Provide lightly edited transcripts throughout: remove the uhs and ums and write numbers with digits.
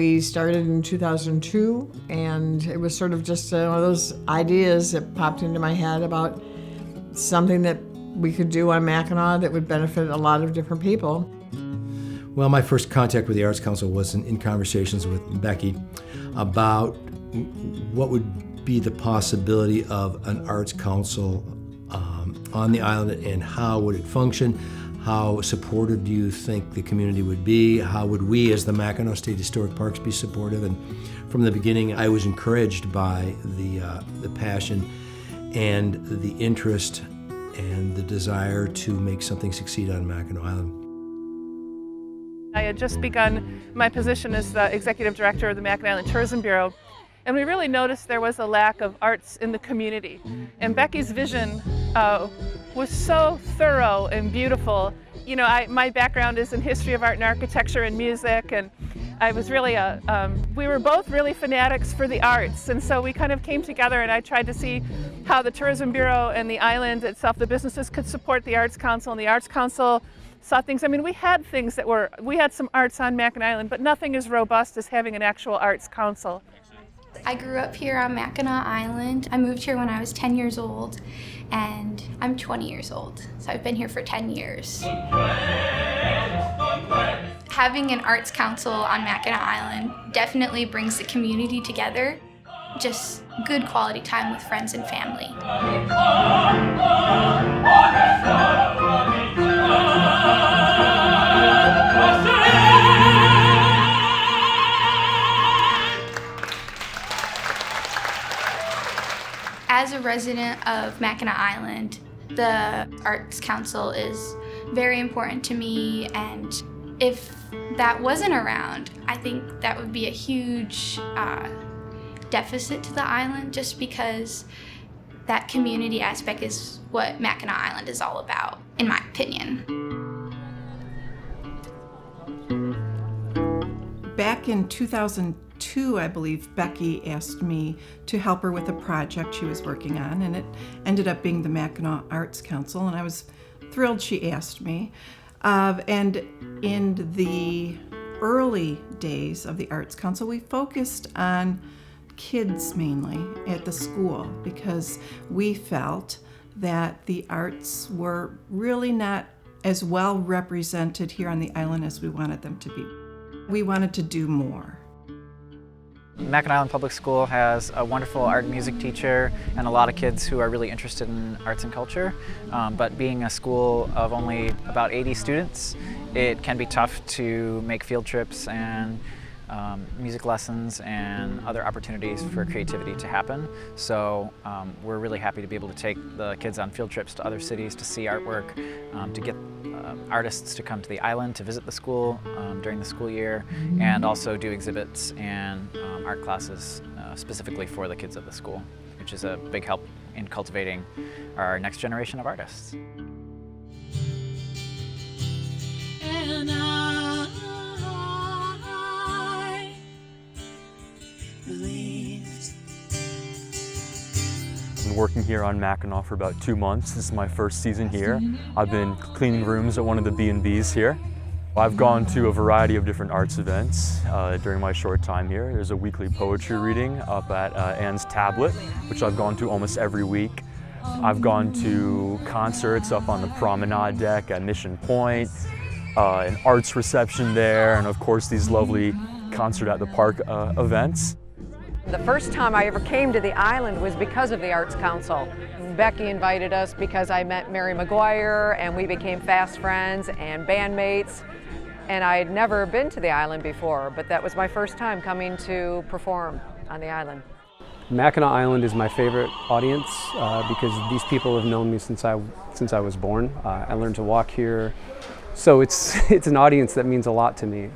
We started in 2002, and it was sort of just one of those ideas that popped into my head about something that we could do on Mackinac that would benefit a lot of different people. Well, my first contact with the Arts Council was in conversations with Becky about what would be the possibility of an Arts Council on the island, and how would it function. How supportive do you think the community would be? How would we as the Mackinac State Historic Parks be supportive? And from the beginning, I was encouraged by the passion and the interest and the desire to make something succeed on Mackinac Island. I had just begun my position as the Executive Director of the Mackinac Island Tourism Bureau, and we really noticed there was a lack of arts in the community. And Becky's vision was so thorough and beautiful. You know, my background is in history of art and architecture and music, and I was really we were both really fanatics for the arts, and so we kind of came together, and I tried to see how the Tourism Bureau and the island itself, the businesses, could support the Arts Council, and the Arts Council saw things. I mean, we had some arts on Mackinac Island, but nothing as robust as having an actual Arts Council. I grew up here on Mackinac Island. I moved here when I was 10 years old, and I'm 20 years old, so I've been here for 10 years. Having an Arts Council on Mackinac Island definitely brings the community together. Just good quality time with friends and family. As a resident of Mackinac Island, the Arts Council is very important to me, and if that wasn't around, I think that would be a huge deficit to the island, just because that community aspect is what Mackinac Island is all about, in my opinion. Back in 2002, I believe, Becky asked me to help her with a project she was working on, and it ended up being the Mackinac Arts Council, and I was thrilled she asked me. And in the early days of the Arts Council, we focused on kids mainly at the school, because we felt that the arts were really not as well represented here on the island as we wanted them to be. We wanted to do more. Mackinac Island Public School has a wonderful art and music teacher and a lot of kids who are really interested in arts and culture. But being a school of only about 80 students, it can be tough to make field trips and music lessons and other opportunities for creativity to happen. So we're really happy to be able to take the kids on field trips to other cities to see artwork, to get artists to come to the island to visit the school during the school year, and also do exhibits and art classes specifically for the kids of the school, which is a big help in cultivating our next generation of artists. And I believed. I've been working here on Mackinac for about 2 months. This is my first season here. I've been cleaning rooms at one of the B&Bs here. I've gone to a variety of different arts events during my short time here. There's a weekly poetry reading up at Anne's Tablet, which I've gone to almost every week. I've gone to concerts up on the promenade deck at Mission Point, an arts reception there, and of course these lovely concert at the park events. The first time I ever came to the island was because of the Arts Council. Becky invited us because I met Mary McGuire, and we became fast friends and bandmates. And I had never been to the island before, but that was my first time coming to perform on the island. Mackinac Island is my favorite audience because these people have known me since I was born. I learned to walk here, so it's an audience that means a lot to me.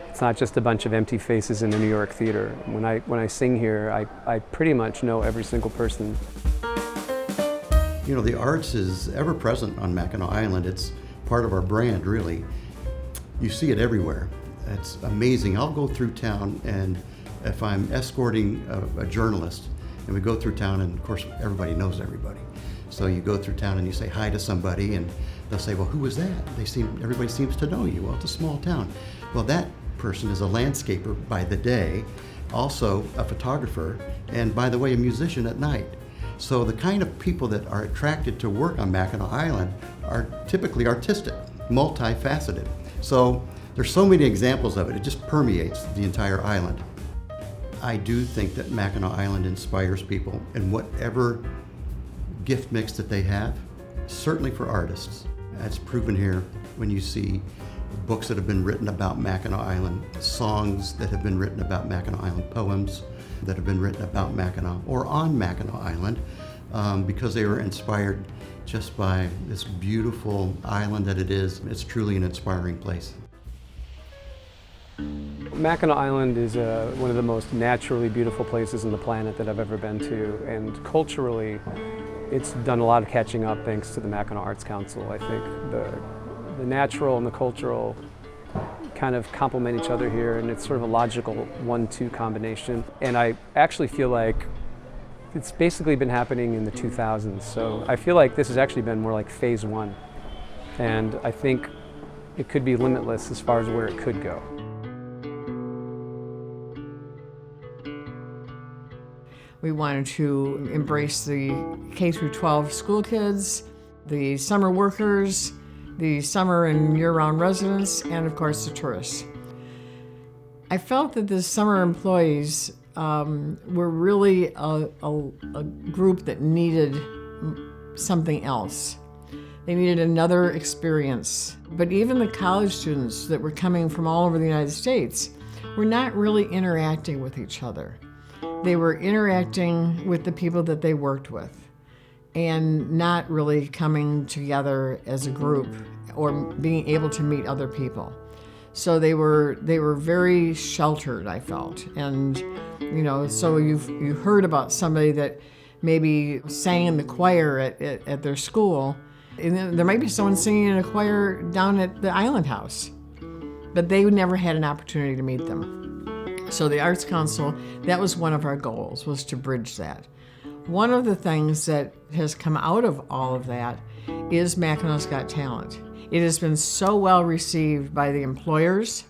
It's not just a bunch of empty faces in a New York theater. When I sing here, I pretty much know every single person. You know, the arts is ever present on Mackinac Island. It's part of our brand, really. You see it everywhere. It's amazing. I'll go through town, and if I'm escorting a journalist, and we go through town, and of course everybody knows everybody. So you go through town and you say hi to somebody, and they'll say, well, who was that? Everybody seems to know you. Well, it's a small town. Well, that person is a landscaper by the day, also a photographer, and by the way, a musician at night. So the kind of people that are attracted to work on Mackinac Island are typically artistic, multifaceted. So there's so many examples of it, it just permeates the entire island. I do think that Mackinac Island inspires people in whatever gift mix that they have, certainly for artists. That's proven here when you see books that have been written about Mackinac Island, songs that have been written about Mackinac Island, poems that have been written about Mackinac or on Mackinac Island, because they were inspired just by this beautiful island that it is. It's truly an inspiring place. Mackinac Island is one of the most naturally beautiful places on the planet that I've ever been to, and culturally it's done a lot of catching up thanks to the Mackinac Arts Council. I think the natural and the cultural kind of complement each other here, and it's sort of a logical 1-2 combination. And I actually feel like it's basically been happening in the 2000s, so I feel like this has actually been more like phase 1. And I think it could be limitless as far as where it could go. We wanted to embrace the K-12 school kids, the summer workers, the summer and year-round residents, and of course the tourists. I felt that the summer employees were really a group that needed something else. They needed another experience. But even the college students that were coming from all over the United States were not really interacting with each other. They were interacting with the people that they worked with and not really coming together as a group or being able to meet other people. So they were very sheltered, I felt. And so you heard about somebody that maybe sang in the choir at their school, and then there might be someone singing in a choir down at the Island House, but they never had an opportunity to meet them. So the Arts Council, that was one of our goals, was to bridge that. One of the things that has come out of all of that is Mackinac's Got Talent. It has been so well received by the employers,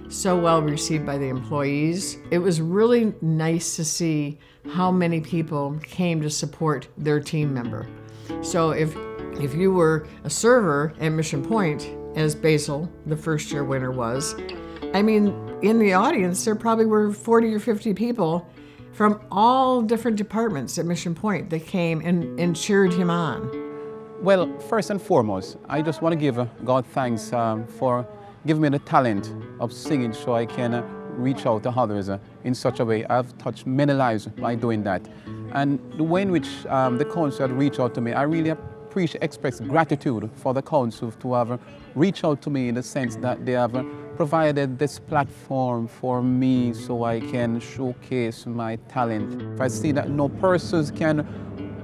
so well received by the employees. It was really nice to see how many people came to support their team member. So if you were a server at Mission Point, as Basil, the first-year winner, was, I mean, in the audience, there probably were 40 or 50 people from all different departments at Mission Point that came and cheered him on. Well, first and foremost, I just want to give God thanks for giving me the talent of singing so I can reach out to others in such a way. I've touched many lives by doing that. And the way in which the council had reached out to me, I really express gratitude for the council to have reached out to me in the sense that they have provided this platform for me so I can showcase my talent. If I see that no persons can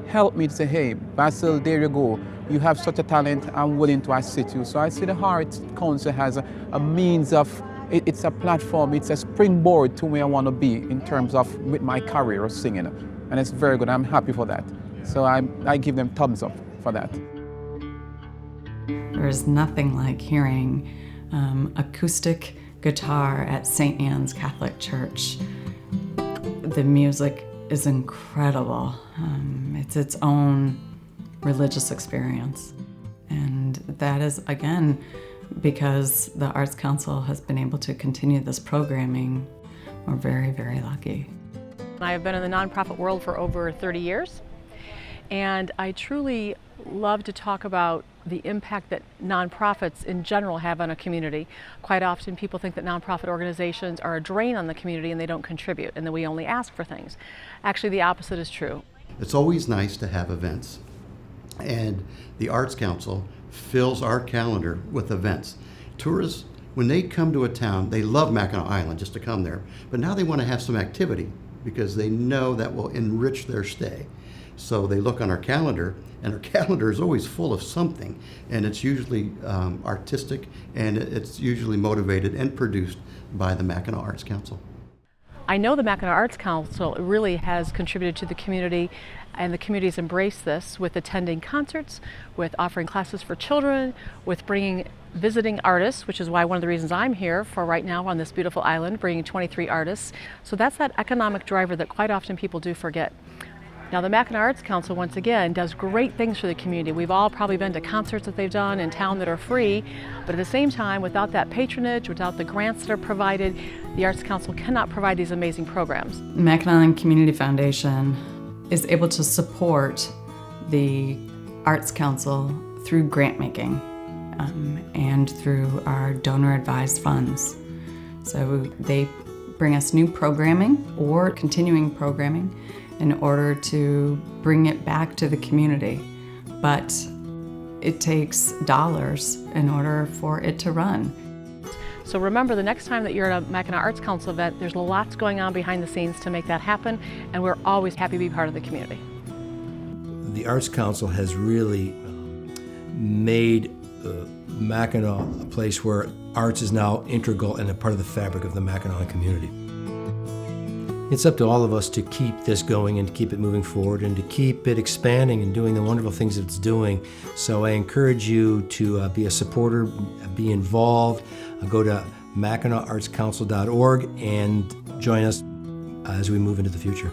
help me to say, hey, Basil, there you go. You have such a talent, I'm willing to assist you. So I see the Arts Council has a means of, it's a platform, it's a springboard to where I want to be in terms of with my career of singing. And it's very good, I'm happy for that. So I give them thumbs up for that. There is nothing like hearing acoustic guitar at St. Anne's Catholic Church. The music is incredible. It's its own religious experience. And that is, again, because the Arts Council has been able to continue this programming. We're very, very lucky. I have been in the nonprofit world for over 30 years, and I truly love to talk about the impact that nonprofits in general have on a community. Quite often people think that nonprofit organizations are a drain on the community and they don't contribute and that we only ask for things. Actually, the opposite is true. It's always nice to have events, and the Arts Council fills our calendar with events. Tourists, when they come to a town, they love Mackinac Island just to come there, but now they want to have some activity because they know that will enrich their stay. So they look on our calendar, and our calendar is always full of something, and it's usually artistic, and it's usually motivated and produced by the Mackinac Arts Council. I know the Mackinac Arts Council really has contributed to the community And the community's embraced this with attending concerts, with offering classes for children, with bringing visiting artists, which is why one of the reasons I'm here for right now on this beautiful island, bringing 23 artists. So that's that economic driver that quite often people do forget. Now the Mackinac Arts Council, once again, does great things for the community. We've all probably been to concerts that they've done in town that are free, but at the same time, without that patronage, without the grants that are provided, the Arts Council cannot provide these amazing programs. Mackinac Island Community Foundation is able to support the Arts Council through grant making and through our donor-advised funds. So they bring us new programming or continuing programming in order to bring it back to the community. But it takes dollars in order for it to run. So remember, the next time that you're at a Mackinac Arts Council event, there's lots going on behind the scenes to make that happen, and we're always happy to be part of the community. The Arts Council has really made Mackinac a place where arts is now integral and a part of the fabric of the Mackinac community. It's up to all of us to keep this going and to keep it moving forward and to keep it expanding and doing the wonderful things that it's doing. So I encourage you to be a supporter, be involved, go to mackinacartscouncil.org and join us as we move into the future.